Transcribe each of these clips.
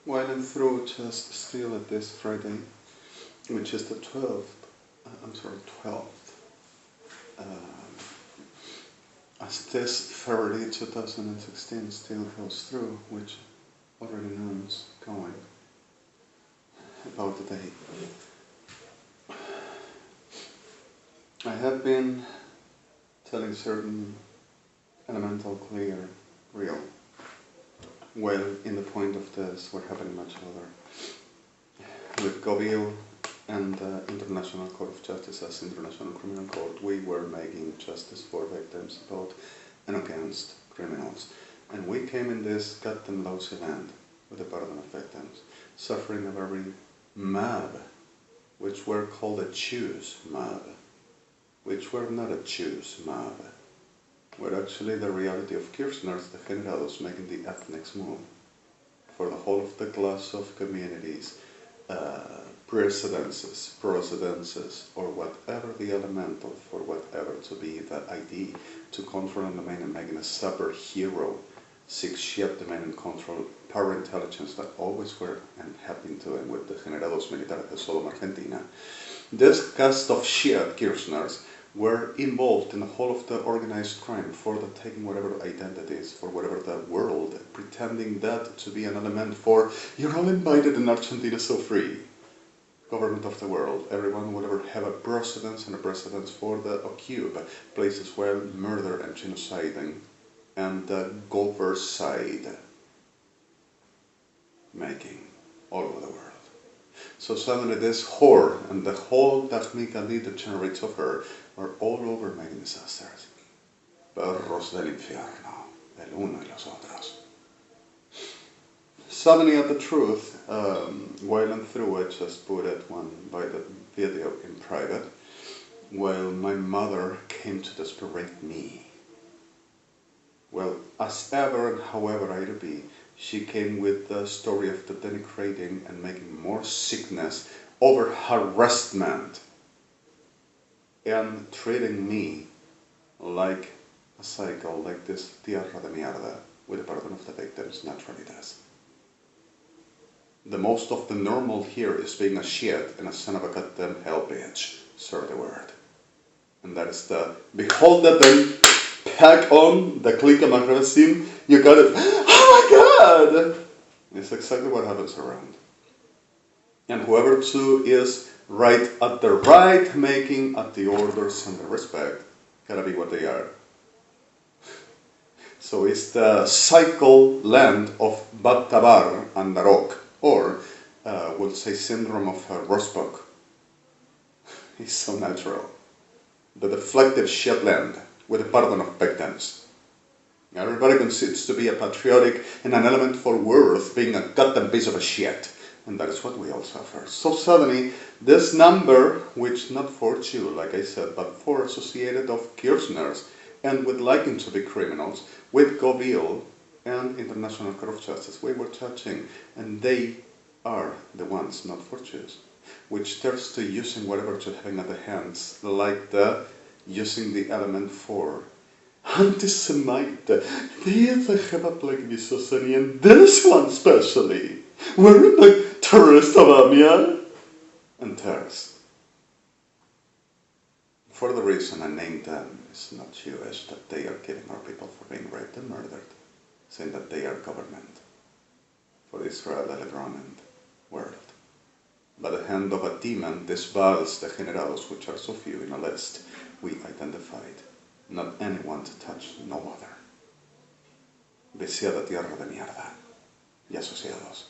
While I'm through just still at this Friday, which is the 12th, as this February 2016 still goes through, which already knows going about the day. I have been telling certain elemental clear real. Well, in the point of this, we're having much other. With GOVIL and the International Court of Justice as International Criminal Court, we were making justice for victims, both and against criminals. And we came in this goddamn lousy land with a burden of victims, suffering a very mob, which were called a Jews mob, which were not a Jews mob, were actually the reality of Kirchner's, the generados, making the ethnic move for the whole of the class of communities, presidences, or whatever the elemental, for whatever to be the ID, to control and domain and making a superhero, six-ship domain and control power intelligence that always were and have been doing with the generados militares de SODOM Argentina. This cast of shit Kirchners were involved in the whole of the organized crime for the taking whatever identities, for whatever the world, pretending that to be an element for, you're all invited in Argentina so free. Government of the world, everyone will ever have a precedence and a precedence for the occupy, places where murder and genociding and the Goverside making all over the world. So suddenly this whore and the whole Melech GAD that generates of her are all over making disasters. Perros del infierno, el uno y los otros. Suddenly at the truth, while I'm through, I just put it one by the video in private, while my mother came to desperate me. Well, as ever and however I to be, she came with the story of the denigrating and making more sickness over harassment and treating me like a cycle, like this tierra de mierda, with the pardon of the victims, naturally does. The most of the normal here is being a shit and a son of a goddamn hell bitch, sir the word. And that is the, behold that then, pack on the click of magazine, you got it, oh my god! It's exactly what happens around. And whoever too is right at the right making at the orders and the respect, gotta be what they are. So it's the cycle land of Batabar and Narok, or we'll say syndrome of Rosbach. It's so natural. The deflective shit land with the pardon of victims. Everybody considers to be a patriotic and an element for worth being a goddamn piece of a shit. And that is what we all suffer. So suddenly, this number, which not for Jew, like I said, but for associated of Kirchners, and with liking to be criminals, with GOVIL and International Court of Justice, we were touching, and they are the ones, not for Jews, which turns to using whatever to having at the hands, like the using the element for anti-Semite. These I have a plague misogyny, and this one especially. We're the terrorist of Amia and terrorists. For the reason I named them is not Jewish, that they are killing our people for being raped and murdered, saying that they are government for Israel, Lebron, and world. By the hand of a demon, disbards the generados, which are so few in a list, we identified. Not anyone to touch, no other. Viciada tierra de mierda y asociados.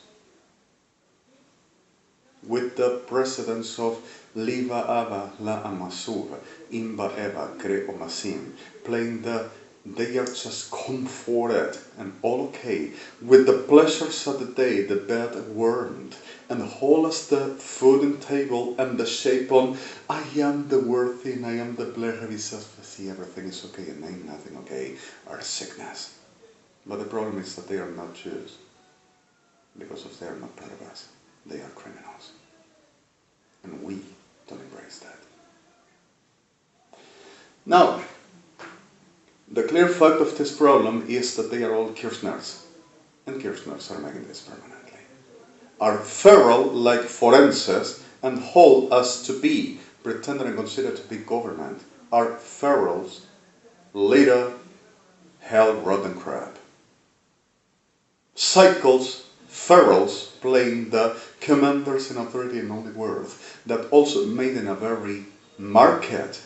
With the precedence of Liva Ava La Amasuv, Imba Eva Creo Masim, playing the they are just comforted and all okay, with the pleasures of the day, the bed warmed, and the whole as the food and table and the shape on, I am the worthy and I am the see everything is okay and ain't nothing okay, are sickness. But the problem is that they are not Jews, because if they are not part of us, they are criminals. And we don't embrace that. Now, the clear fact of this problem is that they are all Kirchners, and Kirchners are making this permanently. are feral like forenses and hold us to be, pretended and considered to be government, are ferals, little hell-rotten crap. Cycles, ferals, playing the commanders in authority in all the world, that also made in a very market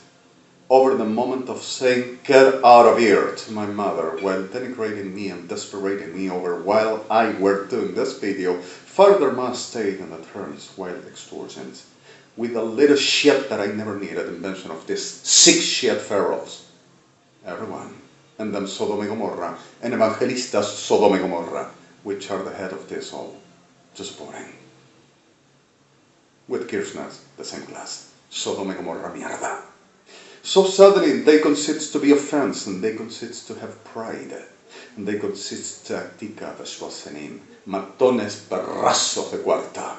over the moment of saying, "Get out of here," to my mother, while denigrating me and desperating me over while I were doing this video, furthermore stayed in the terms while extortions, with a little shit that I never needed, invention of these 6 shit ferals. Everyone. And then Sodom and Gomorrah, and evangelistas Sodom and Gomorrah, which are the head of this all. Just boring. With Kirchner's, the same class. Sodom and Gomorrah mierda. So suddenly they consist to be offense, and they consist to have pride, and they consist to actica vesvasenim, matones perrazos de cuarta,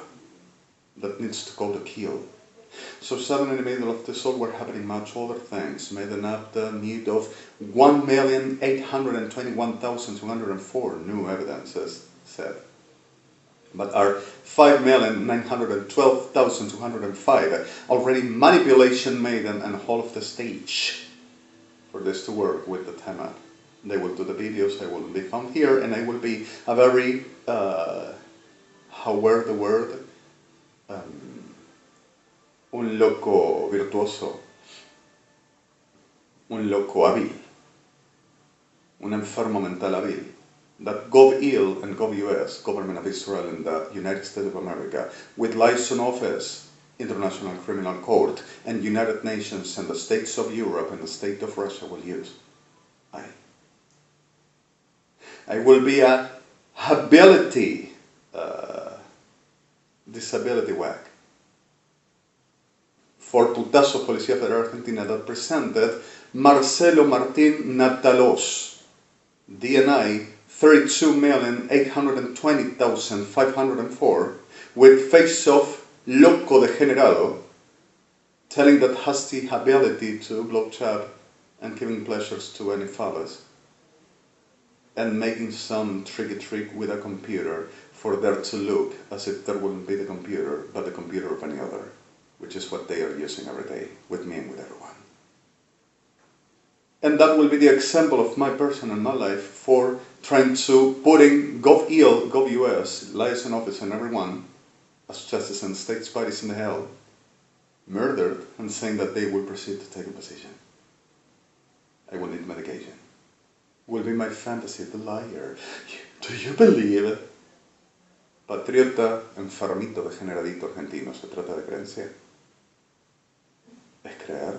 that needs to go to kill. So suddenly in the middle of this all were happening much other things, made up the need of 1,821,204 new evidences said, but are 5,912,205 already manipulation made and whole of the stage for this to work with the tema. They will do the videos, I will be found here, and I will be a very, how were the word? Un loco virtuoso, un loco hábil, un enfermo mental hábil, that GovIL and GovUS, Government of Israel and the United States of America, with license office, International Criminal Court, and United Nations and the states of Europe and the state of Russia will use. I will be a disability whack for putazos Policía Federal Argentina that presented Marcelo Martín Natalos, DNI 32,820,504, with face of loco degenerado, telling that has the ability to blowjob and giving pleasures to any fellas, and making some tricky trick with a computer for there to look as if there wouldn't be the computer, but the computer of any other, which is what they are using every day, with me and with everyone. And that will be the example of my person and my life for trying to putting GovIL, GovUS, liaison office and everyone, as justice and states parties in the hell, murdered, and saying that they will proceed to take a position. I will need medication. Will be my fantasy, the liar. Do you believe it? Patriota, enfermito, degeneradito argentino, ¿se trata de creencia? Es creer.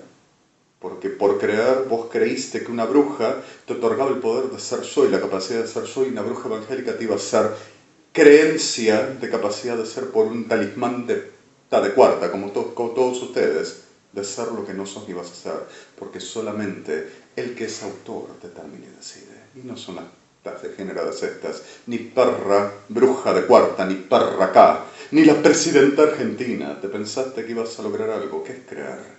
Porque por creer vos creíste que una bruja te otorgaba el poder de ser yo y la capacidad de ser yo, y una bruja evangélica te iba a ser creencia de capacidad de ser por un talismán de cuarta, como todos ustedes, de ser lo que no sos ni vas a ser, porque solamente el que es autor determina y decide, y no son las degeneradas estas, ni perra bruja de cuarta, ni perra acá, ni la presidenta argentina. Te pensaste que ibas a lograr algo. ¿Qué es creer?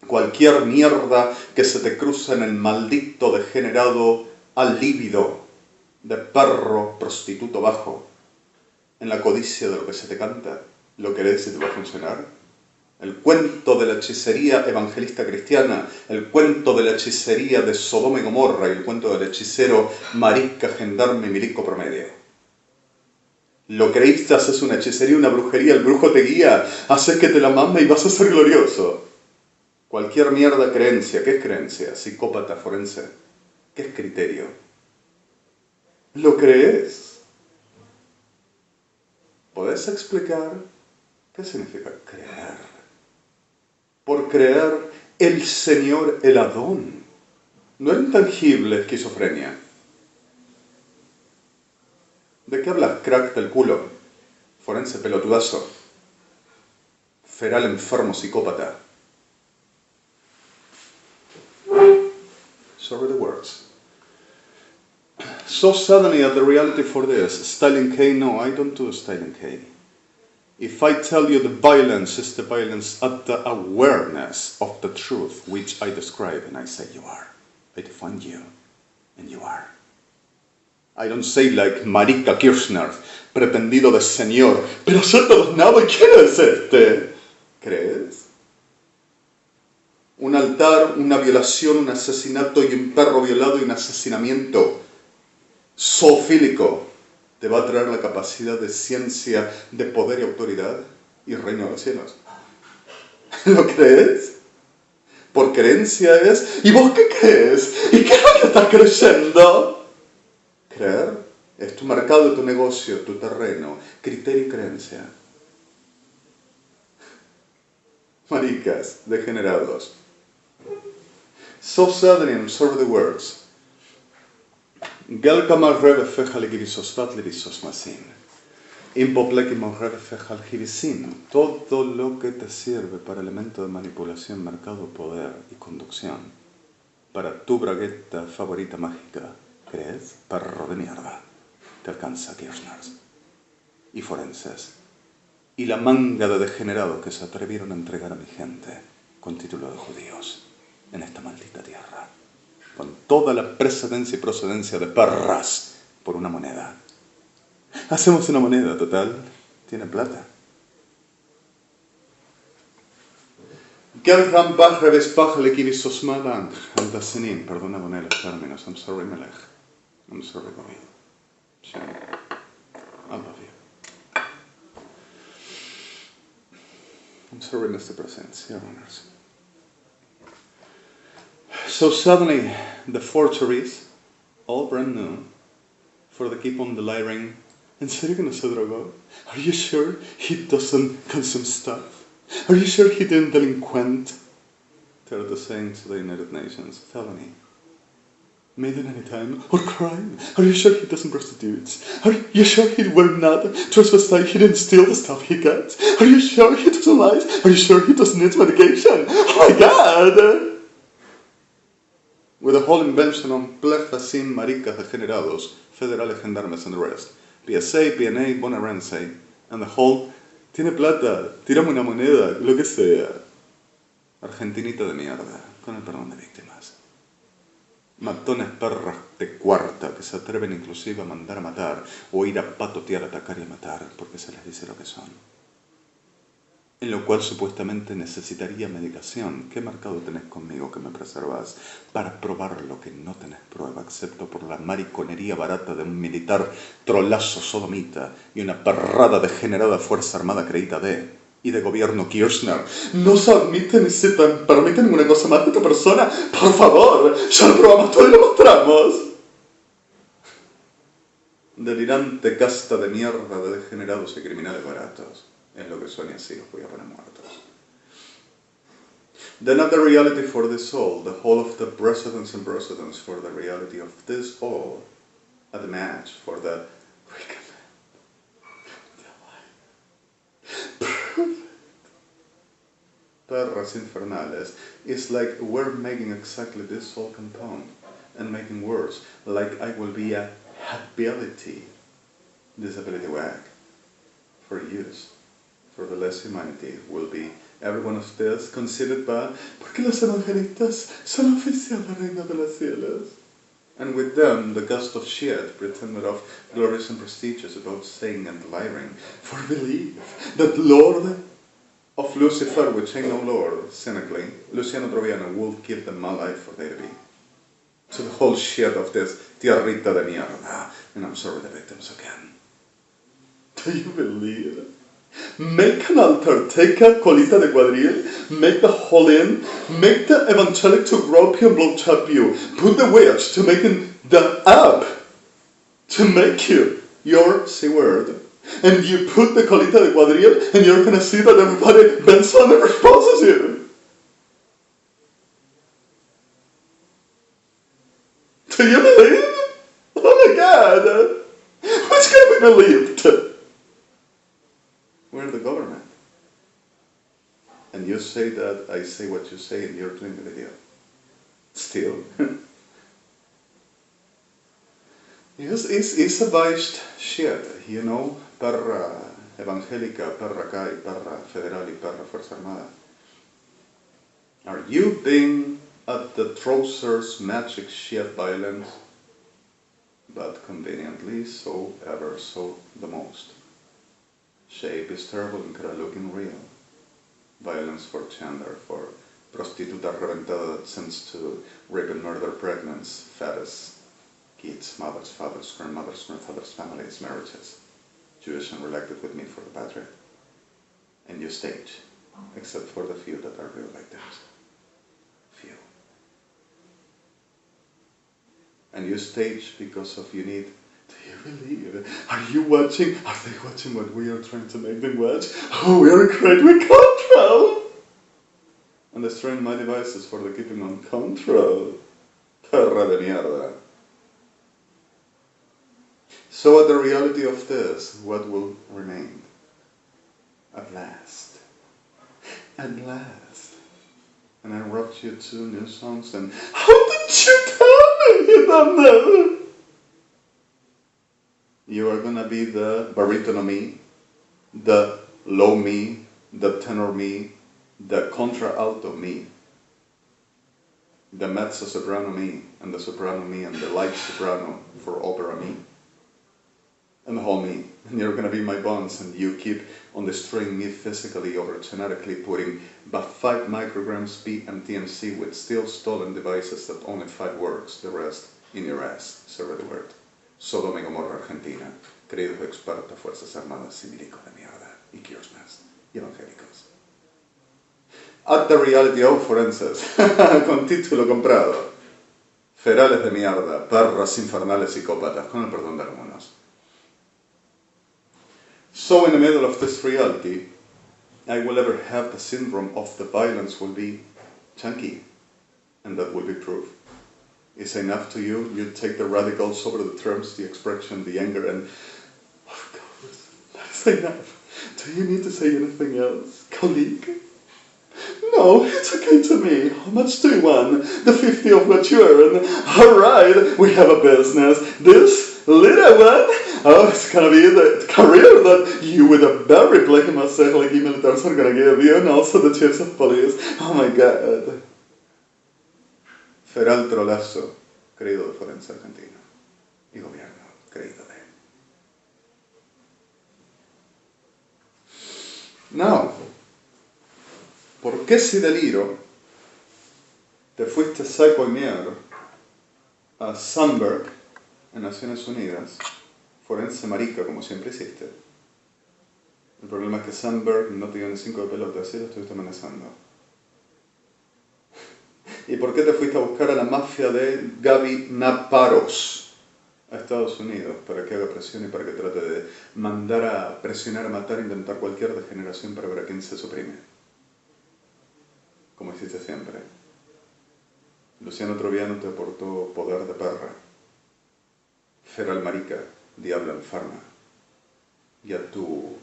Cualquier mierda que se te cruza en el maldito degenerado alívido de perro prostituto bajo, en la codicia de lo que se te canta, ¿lo querés y te va a funcionar? El cuento de la hechicería evangelista cristiana, el cuento de la hechicería de Sodoma y Gomorra y el cuento del hechicero marisca, gendarme y milico promedio. Lo creíste, haces una hechicería, una brujería, el brujo te guía, haces que te la mame y vas a ser glorioso. Cualquier mierda creencia. ¿Qué es creencia? Psicópata forense. ¿Qué es criterio? ¿Lo crees? ¿Podés explicar qué significa creer? Por creer, el Señor, el ADON, no es intangible esquizofrenia. ¿De qué hablas, crack del culo? Forense pelotudazo. Feral enfermo psicópata. Sorry the words. So suddenly at the reality for this, styling K, no, I don't do styling K. If I tell you the violence is the violence at the awareness of the truth which I describe and I say you are. I define you, and you are. I don't say like Marica Kirchner, pretendido de señor, pero yo te los nabo, ¿quién es este? ¿Crees? Un altar, una violación, un asesinato y un perro violado y un asesinamiento zoofílico te va a traer la capacidad de ciencia, de poder y autoridad y reino de los cielos. ¿Lo crees? Por creencia es. ¿Y vos qué crees? ¿Y qué es lo que estás creyendo? Creer es tu mercado, tu negocio, tu terreno, criterio y creencia. Maricas, degenerados. So suddenly observe the words. Gel kamal rebe fejal givisos vat levisos masin. Impopleki morrebe fejal givisin. Todo lo que te sirve para elemento de manipulación, mercado, poder y conducción. Para tu bragueta favorita mágica. ¿Crees? Perro de mierda. Te alcanza Kirchners y forenses. Y la manga de degenerados que se atrevieron a entregar a mi gente con título de judíos en esta maldita tierra. Con toda la precedencia y procedencia de perras por una moneda. Hacemos una moneda, total. Tiene plata. Perdona poner los términos. I'm sorry, Melech. I'm sorry, Gobi. I love you. I'm sorry, Mr.Presidents, Your Honors. So suddenly, the forgeries, all brand new, for the keep on delirium. ¿En serio que no se drogó? Are you sure he doesn't consume stuff? Are you sure he didn't delinquent? They're the saying to the United Nations, felony. Made in any time, or crime? Are you sure he doesn't prostitute? Are you sure he were not trespassing, he didn't steal the stuff he got? Are you sure he doesn't lie? Are you sure he doesn't need medication? Oh my God! With the whole invention on plefacin, maricas, degenerados, federales, gendarmes, and the rest. PSA, PNA, bonaerense, and the whole, tiene plata, tirame una moneda, lo que sea. Argentinita de mierda, con el perdón de víctimas. Matones perras de cuarta que se atreven inclusive a mandar a matar o ir a patotear, atacar y a matar porque se les dice lo que son. En lo cual supuestamente necesitaría medicación. ¿Qué mercado tenés conmigo que me preservas para probar lo que no tenés prueba, excepto por la mariconería barata de un militar trolazo sodomita y una perrada degenerada fuerza armada creída y de gobierno Kirchner? No se admite ni se permite ninguna cosa más de esta persona. Por favor, ya lo probamos todo y lo mostramos. Delirante casta de mierda de degenerados y criminales baratos. Es lo que son y así los voy a poner muertos. Then not the reality for this all, the whole of the precedents and precedents for the reality of this all, at the match for the perras infernales, is like we're making exactly this whole compound and making worse, like I will be a disability wag for use. For the less humanity will be every one of this considered bad, porque los evangelistas son oficiales del reino de los cielos. And with them the gust of shit pretended of glorious and prestigious about saying and lying, for believe that Lord of Lucifer, which ain't no Lord, cynically, Luciano Troviano will give them alive for they to be. So the whole shit of this tierrita de mierda, and I'm sorry the victims again. Do you believe? Make an altar, take a colita de cuadril, make the hole in, make the evangelic to rope you and blow chop you, put the witch to making the app to make you your C-word, and you put the colita de cuadril and you're gonna see that everybody bends on and repulses you. Do you believe? Oh my God! Who's gonna be believed? We're the government. And you say that I say what you say and you're doing the video. Still. Yes, it's a biased shit, you know, perra evangélica, perra CAI, perra federal y perra Fuerza Armada. Are you being at the trousers magic shit violence? but conveniently so ever so the most. Shape is terrible and looking real. Violence for gender, for prostituta reventada that sends to rape and murder pregnants, fetus, kids, mothers, fathers, grandmothers, grandfathers, families, marriages, Jewish and elected with me for the patriot. And you stage, except for the few that are real like that. Few. And you stage because of you need, do you believe? Are you watching? Are they watching what we are trying to make them watch? Oh, we are great with control! And destroying my devices for the keeping on control. Perra de mierda. So at the reality of this, what will remain? At last. At last. And I wrote you 2 new songs and how did you tell me? You don't know. You are gonna be the baritone me, the low me, the tenor me, the contralto me, the mezzo soprano me, and the soprano me, and the light soprano for opera me, and the whole me. And you're gonna be my bones, and you keep on destroying me physically or genetically, putting about 5 micrograms PMTMC with still stolen devices that only 5 works, the rest in your ass. Serve the word. SODOM y GOMORRAH Argentina, queridos expertos, fuerzas armadas y milicos de mierda, y quios más, y evangélicos. At the reality of forenses, con título comprado. Ferales de mierda, perras infernales psicópatas, con el perdón de algunos. So in the middle of this reality, I will ever have the syndrome of the violence will be chunky, and that will be proof. Is enough to you, you take the radicals over the terms, the expression, the anger, and oh God, that is enough. Do you need to say anything else, colleague? No, it's okay to me. How much do you want? The 50 of what you earn. All right, we have a business. This little one, oh, it's gonna be the career that you with a very black like militaries are gonna give you, and also the chiefs of police. Oh my God. Feral trolazo, querido de forense argentino, y gobierno, querido de. Now, ¿por qué si deliro te fuiste saco y mierda a Sandberg en Naciones Unidas, forense marica como siempre hiciste? El problema es que Sandberg no te dio ni 5 de pelota, así lo estuviste amenazando. ¿Y por qué te fuiste a buscar a la mafia de Gaby Naparos a Estados Unidos para que haga presión y para que trate de mandar a presionar, a matar, inventar cualquier degeneración para ver a quién se suprime? Como hiciste siempre. Luciano Troviano te aportó poder de perra, feral marica, diablo enferma, y a tu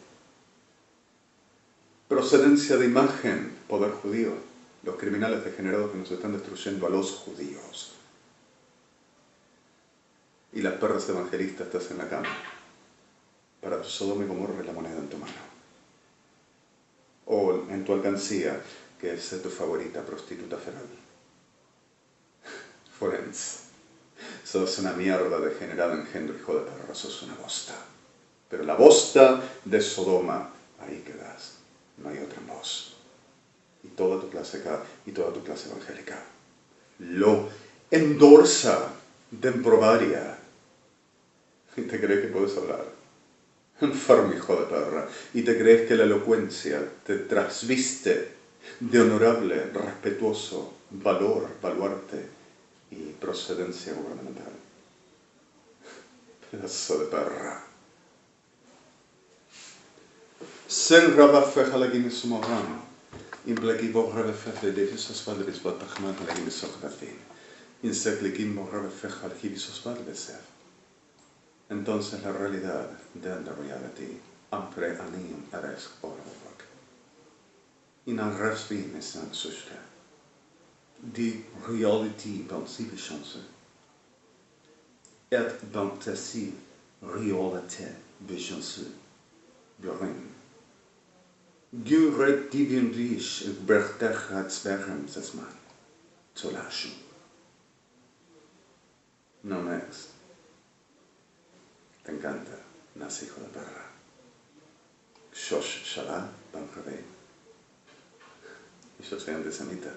procedencia de imagen, poder judío, los criminales degenerados que nos están destruyendo a los judíos. Y las perras evangelistas te hacen la cama. Para tu Sodoma y Gomorra la moneda en tu mano. O en tu alcancía, que es tu favorita prostituta feral. Forense. Sos una mierda degenerada engendro, hijo de perra, sos una bosta. Pero la bosta de Sodoma, ahí quedas. No hay otra en vos. Y toda tu clase acá, y toda tu clase evangélica lo endorsa de improbaria. Y te crees que puedes hablar. Enfermo, hijo de perra. Y te crees que la elocuencia te trasviste de honorable, respetuoso valor, baluarte y procedencia gubernamental. Pedazo de perra. Sen rabafeja la guimisumorrano. Implaki borra fecha de visos valves batachman la guimisocratin. Insecliquim borra fecha al gibisos valves. Entonces la realidad, then the reality, ampre anim eres orvok. In een resvin is een zuster. Die reality van civilisance. Et fantasie reality visionse. Björn. Gure divin rish bertech het sperren zesman. Zu laschen. No next. Te encanta, nace hijo de perra. Shosh Shala, Banjabé. Y yo soy antisemita.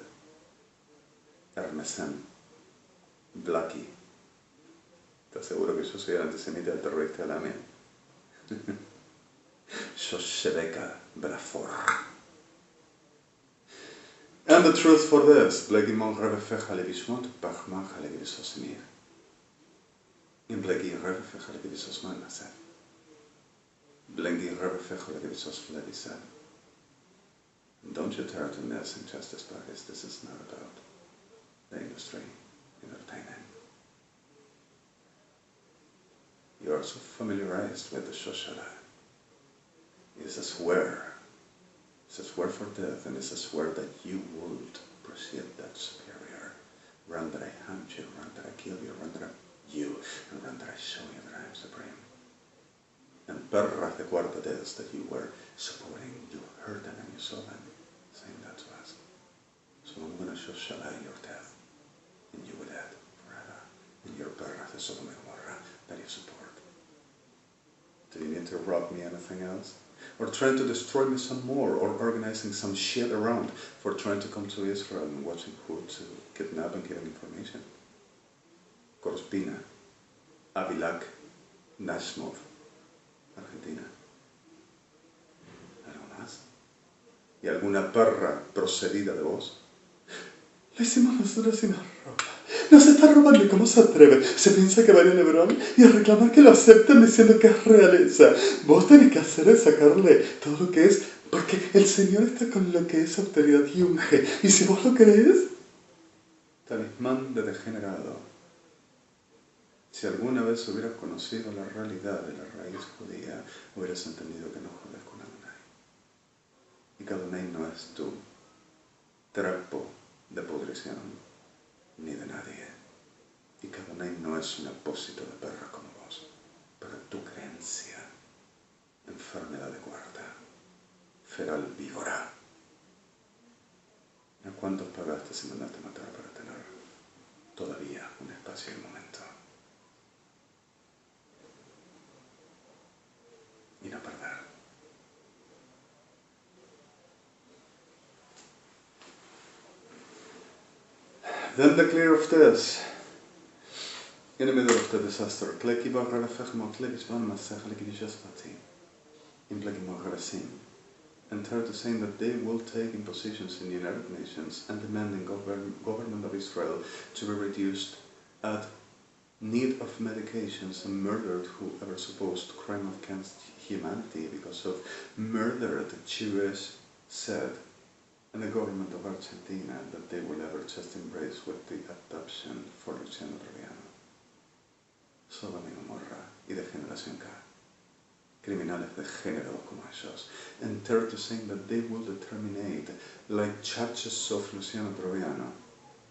Hermesen, Blackie. ¿Te aseguro que yo soy el antisemita del terrorista de la AME? Shoshebeka, Brafor. And the truth for this, Blackie mon revefecha levishmot, Bachmacha levisosimir. In Blackie revefecha levisosman nasef. Blackie revefecha levisos flevisef. Don't you tiredness and justice parties, this is not about the industry, entertainment. You are so familiarized with the Shoshana. It's a swear. It's a swear for death, and it's a swear that you would proceed that superior. Run that I hunt you, run that I kill you, run that and run that I show you that I am supreme. And perra the cuarta deaths that you were supporting, you heard them and you saw them, saying that to us. So I'm going to Shoshana your death, and you were dead forever, in your perra the SODOM and GOMORRAH that you support. Do you need to rob me anything else? Or trying to destroy me some more, or organizing some shit around for trying to come to Israel and watching who to kidnap and giving information? Corspina, Avilac, Nashmov, Argentina. ¿Algo más? ¿Y alguna perra procedida de vos? Le hicimos nosotros sin ropa. Nos está robando y cómo se atreve. Se piensa que va a ir a Lebrón y a reclamar que lo acepten diciendo que es realeza. Vos tenés que hacer es sacarle todo lo que es, porque el Señor está con lo que es autoridad y unge. Y si vos lo crees, talismán de degenerado. Si alguna vez hubieras conocido la realidad de la raíz judía, hubieras entendido que no jodes con Adonai. Y que Adonai no es tu trapo de pudrición, ni de nadie. Y que Adonai no es un apósito de perra como vos, pero tu creencia, enfermedad de cuarta, feral víbora. ¿A cuántos pagaste si mandaste matar para tener todavía un espacio y un momento? Y no perder. Then the clear of this, in the middle of the disaster, and third is saying that they will take in positions in the United Nations and demanding government of Israel to be reduced at need of medications and murdered whoever supposed crime against humanity because of murder, the Jewish said, and the government of Argentina that they will ever just embrace with the adoption for Luciano Troviano. Sodom y Gomorra y de generación K. Criminales de género como ellos. And third to saying that they will determine, like judges of Luciano Troviano,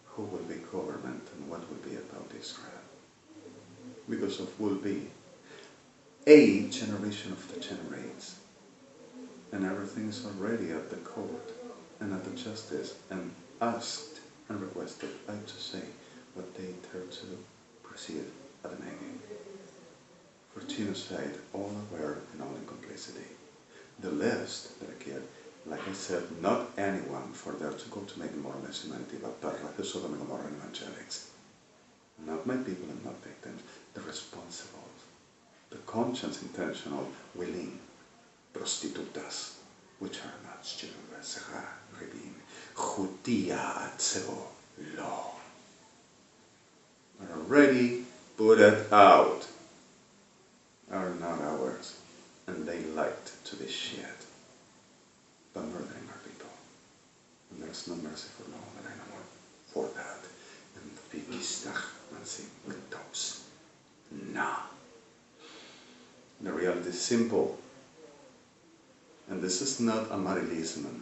who will be government and what will be about Israel. Because of will be a generation of the generates. And everything is already at the court and at the justice, and asked and requested I to say what they dare to proceed at the making. For genocide, all aware and all in complicity. The list that I give, like I said, not anyone for there to go to make more or less humanity, but the SODOM and GOMORRAH evangelics. Not my people and not victims, the responsible, the conscious, intentional, willing prostitutas, which are not Jews, Rebim, Judia, Atzeo, law. Are already put it out, are not ours, and they liked to be shit by murdering our people. And there's no mercy for no one anymore for that. And people start dancing with those. Nah. The reality is simple. And this is not a Marilism.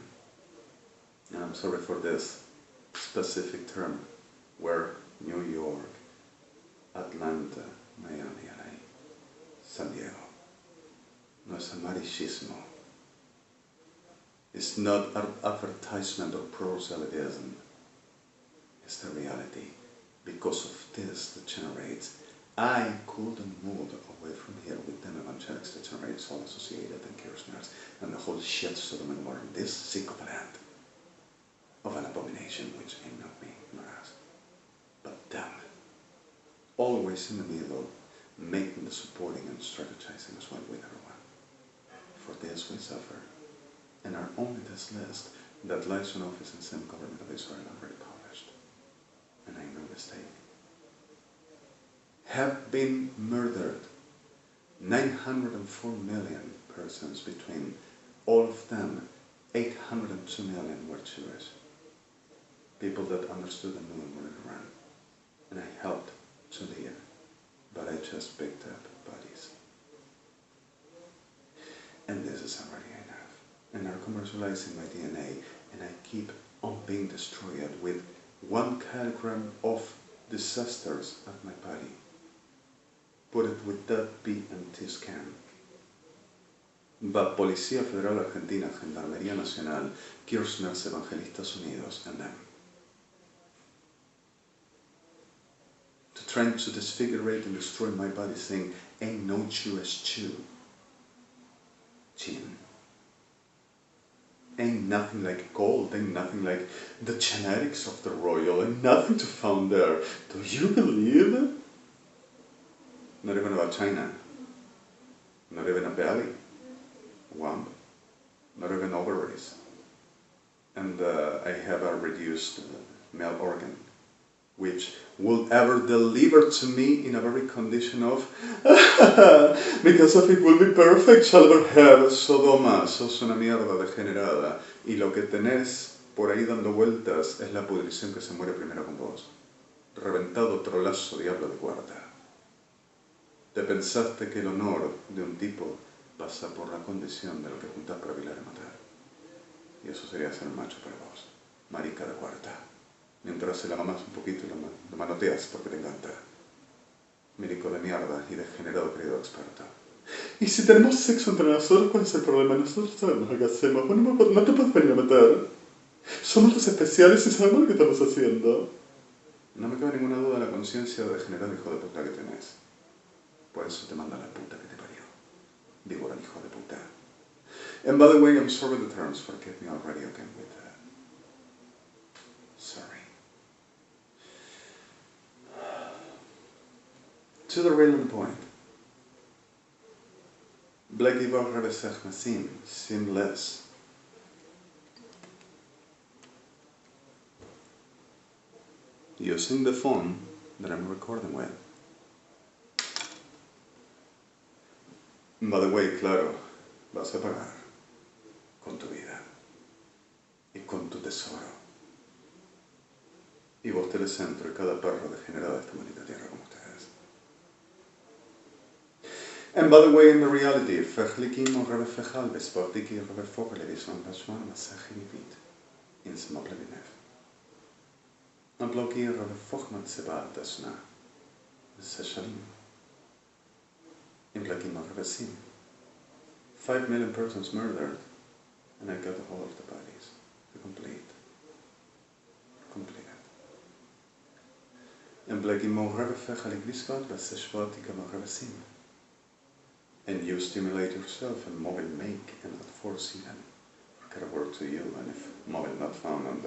And I'm sorry for this specific term, where New York, Atlanta, Miami, LA, San Diego. No es amarillismo. It's not an advertisement or proselytism. It's the reality. Because of this that generates I couldn't move away from here with them evangelics, degenerates, all associated, and Kirchners, and the whole shit Sodom and Gomorrah in this sick of land of an abomination which ain't not me nor us, but them, always in the middle, making the supporting and strategizing as well with everyone. For this we suffer, and are only this list that lies in office in some government of Israel already published, and I no mistake, have been murdered 904 million persons, between all of them 802 million were Jewish, people that understood and knew and wanted to run, and I helped to lead, but I just picked up bodies. And this is already enough, and are commercializing my DNA, and I keep on being destroyed with 1 kilogram of disasters of my body. Put it with that B and T scan. But Policía Federal Argentina, Gendarmería Nacional, Kirchners, Evangelistas Unidos, and them. To try to disfigurate and destroy my body, saying, ain't no Jewish Jew. Jim. Ain't nothing like gold, ain't nothing like the genetics of the royal, ain't nothing to found there. Do you believe? Not even about China, not even a belly, womb, not even ovaries. And I have a reduced male organ, which will ever deliver to me in a very condition of, because of it will be perfect, shall ever have Sodoma, sos una mierda degenerada, y lo que tenés por ahí dando vueltas es la pudrición que se muere primero con vos. Reventado trolazo, diablo de guarda. Te pensaste que el honor de un tipo pasa por la condición de lo que juntás para violar y matar. Y eso sería ser macho para vos, marica de cuarta. Mientras se la mamás un poquito y lo manoteas porque te encanta. Milico de mierda y degenerado querido experto. Y si tenemos sexo entre nosotros, ¿cuál es el problema? Nosotros sabemos lo que hacemos. Bueno, no te puedes venir a matar. Somos los especiales y sabemos lo que estamos haciendo. No me cabe ninguna duda de la conciencia de degenerado hijo de puta que tenés. Por eso te manda la puta que te parió. Víbora, hijo de puta. And by the way, I'm sorry the terms, forgive me already again with that. Sorry. To the real point. Blek Ivar Rebesech Masim, seamless. Using the phone that I'm recording with. By the way, claro, vas a pagar con tu vida y con tu tesoro. Y vos telecentro y cada perro degenerado de esta bonita tierra como ustedes. And by the way, in the reality, vergelijking met Rebbe Vergalbes, wat ik hier Rebbe voorgelezen van Bashwan, wat zeg je niet in zijn maplevinef. En blok hier Rebbe Vochmat Sebaat Desna, Seshalim. In Black Rebbe Sim. 5 million persons murdered, and I got the whole of the bodies. The complete. Completed. And Black Rebbe Vergalik Biskat, but Seshvat Rebbe Sim. And you stimulate yourself and mobile make and not force even. Get a word to you, and if mobile not found, and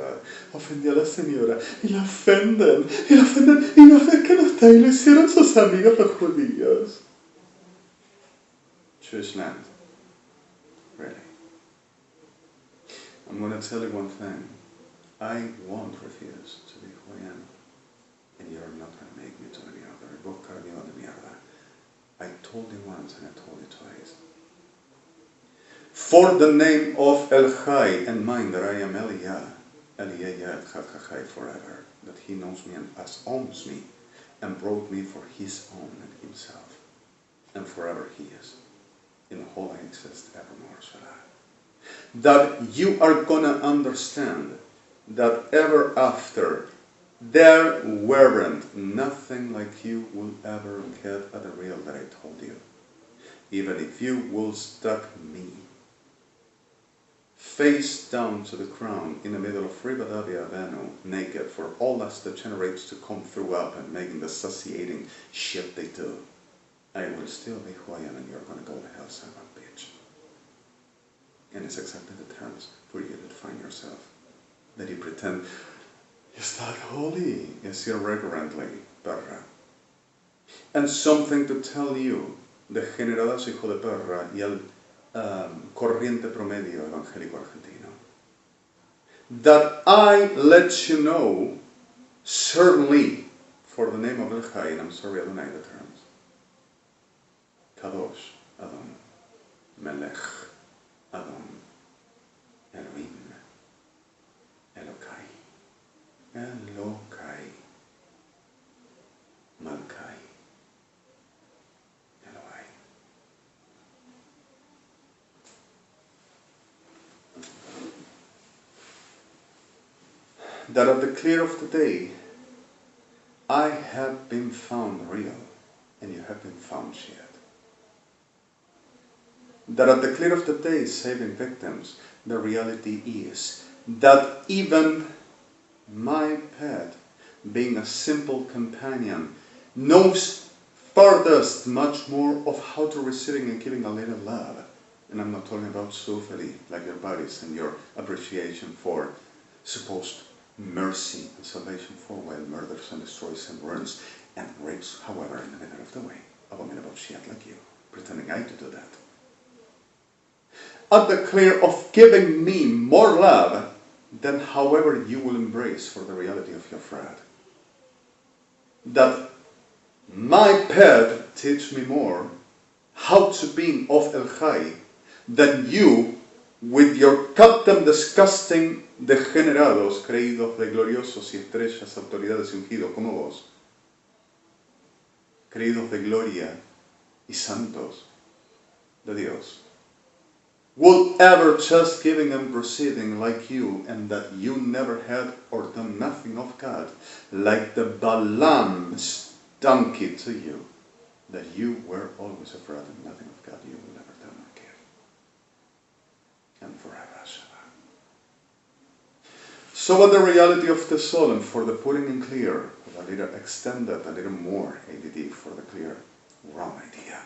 ofendió a la señora, y la ofenden, y no ven que no está, y lo hicieron sus amigos los judíos. Jewish land. Really. I'm going to tell you one thing. I won't refuse to be who I am. And you're not going to make me to any other. Vos carnio de mierda. I told you once and I told you twice. For the name of El Chai and mine, that I am Eliyah Chai forever, that he knows me and owns me, and brought me for his own and himself, and forever he is. In the whole I exist evermore, Shalah. That you are gonna understand that ever after there weren't nothing like you will ever get at the real that I told you. Even if you will stuck me face down to the ground in the middle of Ribadavia Avenue, naked, for all us degenerates to come through up and making the satiating shit they do. I will still be who I am, and you're going to go to hell, son of a bitch. And it's exactly the terms for you to define yourself. That you pretend, is that holy? Is irreverently, perra. And something to tell you, degeneradas hijo de perra, y al corriente promedio evangélico argentino. That I let you know, certainly, for the name of El Chai, and I'm sorry I don't know the terms. Kadosh, Adon, Melech, Adon, Elohim, Elokai, Elokai, Malkai, Eloi. That at the clear of the day, I have been found real, and you have been found shit. That at the clear of the day, saving victims, the reality is that even my pet, being a simple companion, knows farthest much more of how to receiving and giving a little love. And I'm not talking about suferi, like your bodies and your appreciation for supposed mercy and salvation for while murders and destroys and burns and rapes, however, in the middle of the way. Abominable shit like you, pretending I to do that. At the clear of giving me more love than however you will embrace for the reality of your friend. That my pet teach me more how to be of El Chai than you with your goddamn disgusting degenerados creídos de gloriosos y estrellas, autoridades y ungidos como vos. Creídos de gloria y santos de Dios. Will ever just giving and proceeding like you, and that you never had or done nothing of God, like the Balaam's donkey to you, that you were always afraid and nothing of God you will ever done or give. And forever Shabbat. So what the reality of the soul, and for the putting in clear, with a little extended, a little more ADD for the clear, wrong idea.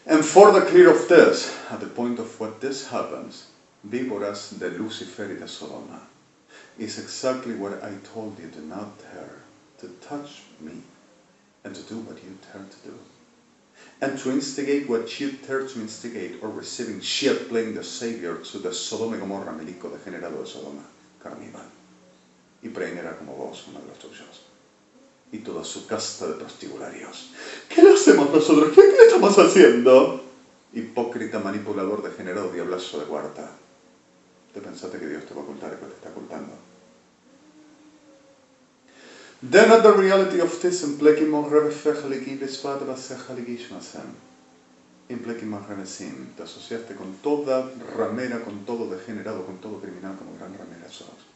And for the clear of this, at the point of what this happens, víboras de Lucifer y de Sodoma, is exactly what I told you to not dare to touch me and to do what you dare to do. And to instigate what you dare to instigate, or receiving shit playing the savior to the Sodom y Gomorrah milico degenerado de Sodoma, carníval. Y preinera como vos, uno de los tuyos. Y toda su casta de prostibularios. ¿Qué le hacemos nosotros? ¿Qué le estamos haciendo? Hipócrita, manipulador, degenerado, diablazo de cuarta. ¿Te pensaste que Dios te va a ocultar lo que te está ocultando? Then at the reality of this, in plekimon rebefechaliki besvada basechaliki in plekimon rebesim, te asociaste con toda ramera, con todo degenerado, con todo criminal, como gran ramera sos.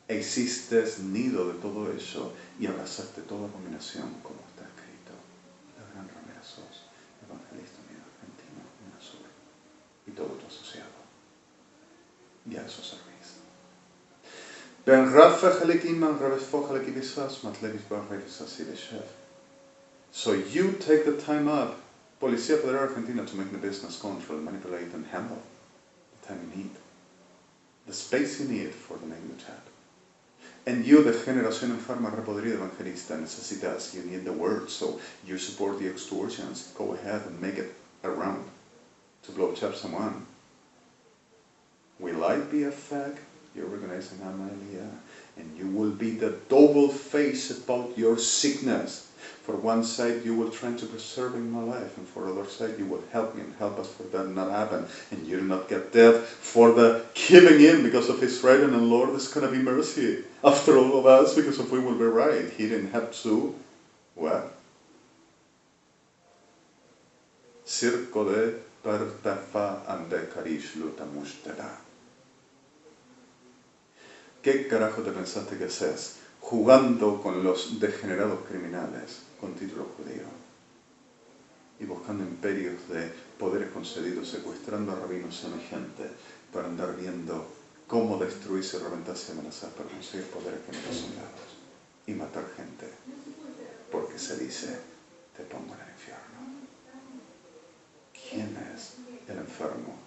E hiciste nido de todo eso y abrazaste toda abominación, como está escrito. La gran ramera sos, evangelista mío, argentino, en azul, y todo tu asociado. Y a eso servís. So you take the time up, Policía Federal Argentina, to make the business control, manipulate and handle the time you need, the space you need for the making the chat. And you, the generación enferma repodrida evangelista, necesitas, you need the word, so you support the extortions. Go ahead and make it around to blow up someone. Will I be a fag? You're recognizing Amalia, and you will be the double face about your sickness. For one side, you will try to preserving my life, and for the other side, you will help me and help us for that not happen, and you'll not get death for the giving in because of his right, and the Lord is going to be mercy after all of us because if we will be right. He didn't have to, what? Circo de pertefa ande karish luta mushtera. ¿Qué carajo te pensaste que haces jugando con los degenerados criminales con título judío y buscando imperios de poderes concedidos secuestrando a rabinos semejante para andar viendo cómo destruirse, reventarse y amenazar para conseguir poderes que no son dados y matar gente porque se dice te pongo en el infierno. ¿Quién es el enfermo?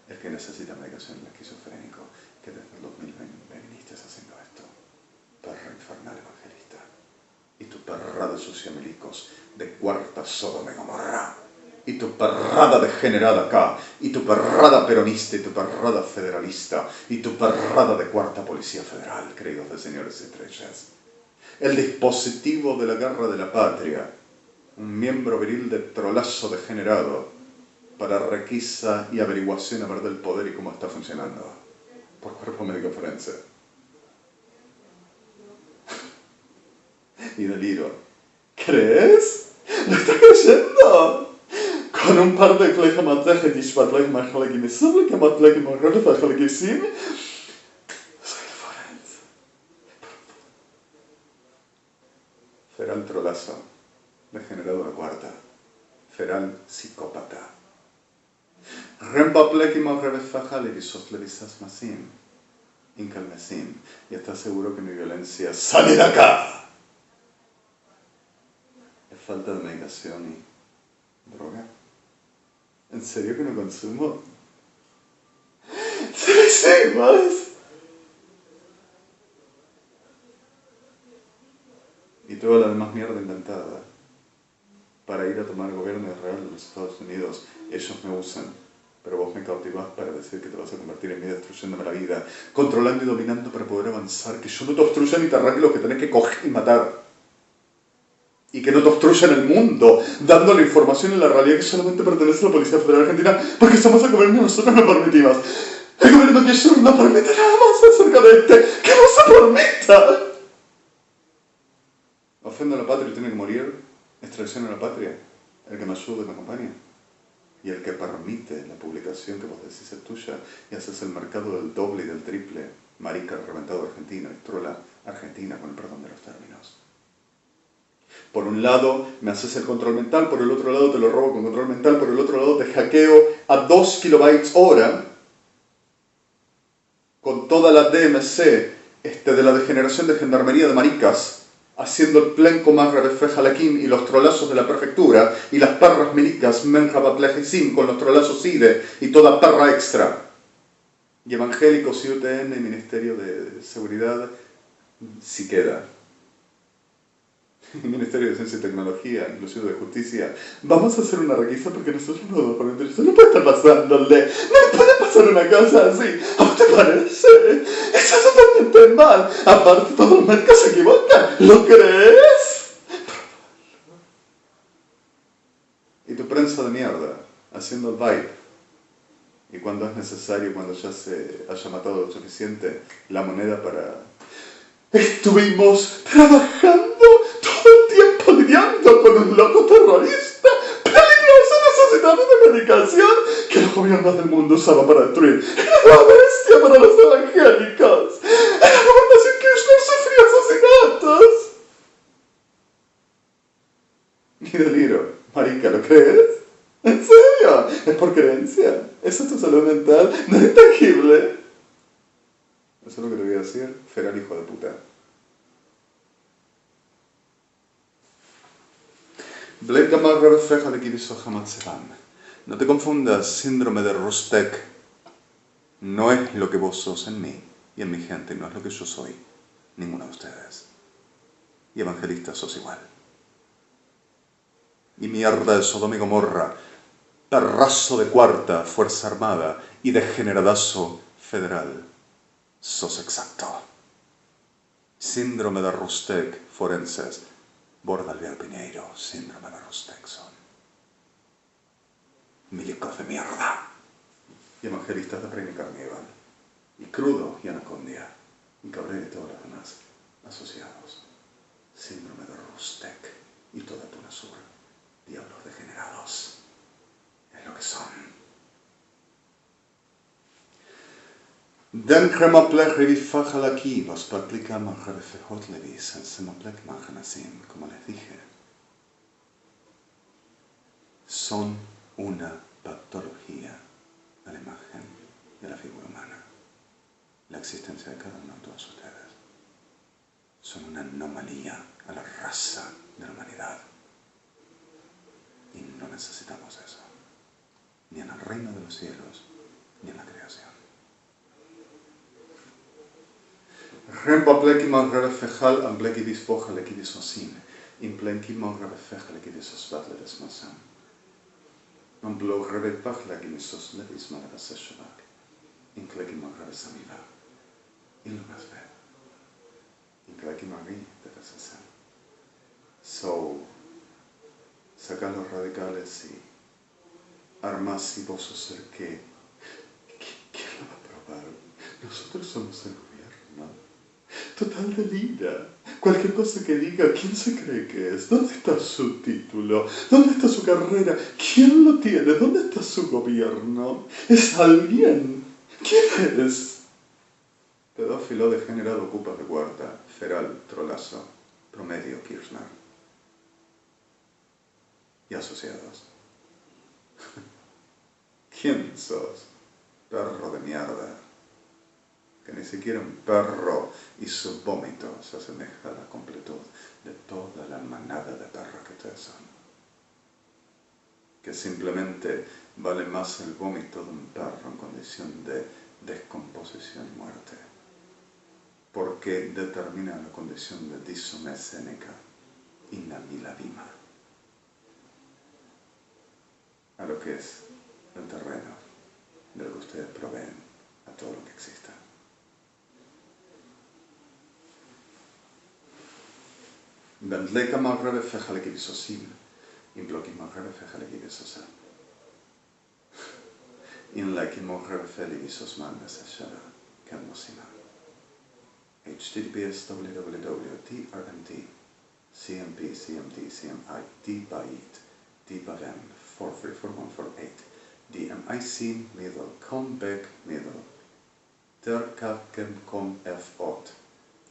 El que necesita medicación, el esquizofrénico, que desde el 2020 viniste haciendo esto. Perra infernal evangelista. Y tu perrada sociamilicos de cuarta Sodom y Gomorrah. Y tu perrada degenerada acá. Y tu perrada peronista y tu perrada federalista. Y tu perrada de cuarta policía federal, queridos de señores y estrellas. El dispositivo de la guerra de la patria. Un miembro viril de trolazo degenerado para requisa y averiguación a ver del poder y cómo está funcionando. Por cuerpo médico forense. Y deliro. ¿Crees? ¿Lo estás creyendo? Con un par de klejamatleje dishpatlej majalekimesable que matlej morrele fajalekisim. Soy el forense. Feral trolazo. Degenerado de cuarta. Feral psicópata. Incalmesim. Y estás seguro que mi violencia sale de acá. Es falta de medicación y droga. ¿En serio que no consumo? ¡Sí, más! Y toda la demás mierda inventada para ir a tomar el gobierno real de los Estados Unidos. Ellos me usan, pero vos me cautivás para decir que te vas a convertir en mí destruyéndome la vida, controlando y dominando para poder avanzar, que yo no te obstruya ni te arranque lo que tenés que coger y matar. Y que no te obstruyan el mundo, dando la información en la realidad que solamente pertenece a la Policía Federal Argentina, porque somos el gobierno y nosotros no permitimos. El gobierno que yo no permite nada más acerca de este, que no se permita. Ofendo a la patria y tiene que morir, es traición a la patria, el que me ayuda y me acompaña. Y el que permite la publicación que vos decís es tuya, y haces el mercado del doble y del triple, marica reventado argentino, y trola argentina con el perdón de los términos. Por un lado me haces el control mental, por el otro lado te lo robo con control mental, por el otro lado te hackeo a 2 kilobytes hora con toda la DMC de la degeneración de gendarmería de maricas, haciendo el plen más Rebefejalakim y los trolazos de la prefectura y las perras milicas Menjabatlejisim con los trolazos IDE y toda perra extra. Y evangélicos y UTN y Ministerio de Seguridad, si queda. Ministerio de Ciencia y Tecnología, inclusive de Justicia, vamos a hacer una requisa porque nosotros no vamos a poner eso. No puede estar pasándole, no puede pasar una cosa así. ¿A vos te parece? Eso es totalmente mal. Aparte, todos los médicos se equivocan. ¿Lo crees? Y tu prensa de mierda, haciendo el vibe. Y cuando es necesario, cuando ya se haya matado lo suficiente, la moneda para... Estuvimos trabajando todo el tiempo lidiando con un loco terrorista peligroso necesitado de medicación que los gobiernos del mundo usaban para destruir. Era una bestia para los evangélicos. En la gobernación Kirchner sufría asesinatos. Mi deliro. Marica, ¿lo crees? ¿En serio? ¿Es por creencia? ¿Eso es tu salud mental? ¿No es intangible? Eso es lo que te voy a decir, feral hijo de puta. No te confundas, síndrome de Rustek. No es lo que vos sos en mí y en mi gente, no es lo que yo soy. Ninguno de ustedes. Y evangelistas sos igual. Y mierda de Sodom y Gomorrah, perrazo de cuarta, fuerza armada y degeneradazo federal. Sos exacto. Síndrome de Rustek, forenses. Borda Alvear Piñeiro, síndrome de Rustek son. Milicos de mierda. Y evangelistas de Reina Carnival. Y Crudo y Anacondia. Y Cabrera y todos los demás asociados. Síndrome de Rustek y toda Tunasur. Diablos degenerados. Es lo que son. Den kremaplech revifajalaki, los patlika majarefejot levis, el semaplech majanasim, como les dije, son una patología a la imagen de la figura humana. La existencia de cada uno de todos ustedes son una anomalía a la raza de la humanidad. Y no necesitamos eso, ni en el reino de los cielos, ni en la creación. Rempa pleki magre fejal an pleki disfoja leki disosin, in pleki magre feja leki disosvat le desmasan. An blo rebepach leki misos levis Melech SHEM, in pleki magre samiva, in lunas ve, in pleki magri de desesen. So, saca los radicales y armas y vos ser que ¿quién lo va a probar? Nosotros somos el gobierno. Total delira. Cualquier cosa que diga, ¿quién se cree que es? ¿Dónde está su título? ¿Dónde está su carrera? ¿Quién lo tiene? ¿Dónde está su gobierno? ¿Es alguien? ¿Quién es? Pedófilo degenerado ocupa de cuarta, feral, trolazo, promedio, Kirchner. Y asociados. ¿Quién sos? Perro de mierda. Que ni siquiera un perro y su vómito se asemeja a la completud de toda la manada de perros que ustedes son. Que simplemente vale más el vómito de un perro en condición de descomposición y muerte, porque determina la condición de disomescénica y namiladima, a lo que es el terreno de lo que ustedes proveen a todo lo que exista. Bentleka magrebe fejaleki bisosim, in bloki magrebe fejaleki bisosa. In leki magrebe feli bisosman meseshara, kenmosima. HTTPS www.trmt CMP CMD CMI DBAIT DBAVEN 434148 DMIC middle COMBEC middle TERCAPCOM F8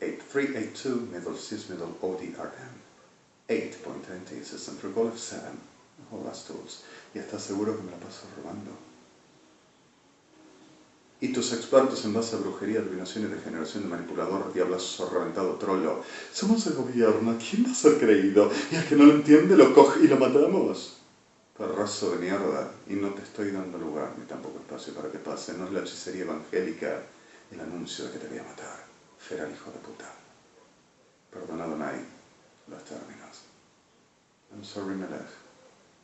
8382 middle sys middle ODRM 8.20 system protocol F7 all las tools. Y estás seguro que me la paso robando. Y tus expertos en base a brujería, adivinación y regeneración de manipulador, diablazo reventado, trollo. Somos el gobierno, ¿quién va a ser creído? Y al que no lo entiende lo coge y lo matamos. Perrazo de mierda. Y no te estoy dando lugar, ni tampoco espacio para que pase. No es la hechicería evangélica el anuncio de que te voy a matar. Feral hijo de puta. Perdona, Adonai, los términos. I'm sorry, Melech.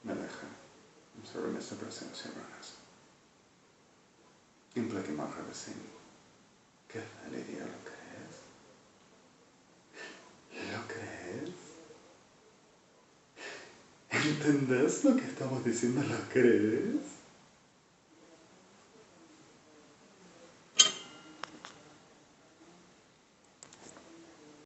Melech'ha. I'm sorry, Mr.Presidents y hermanas. Implique más revesín. ¿Qué delirio lo crees? ¿Lo crees? ¿Entendés lo que estamos diciendo? ¿Lo crees?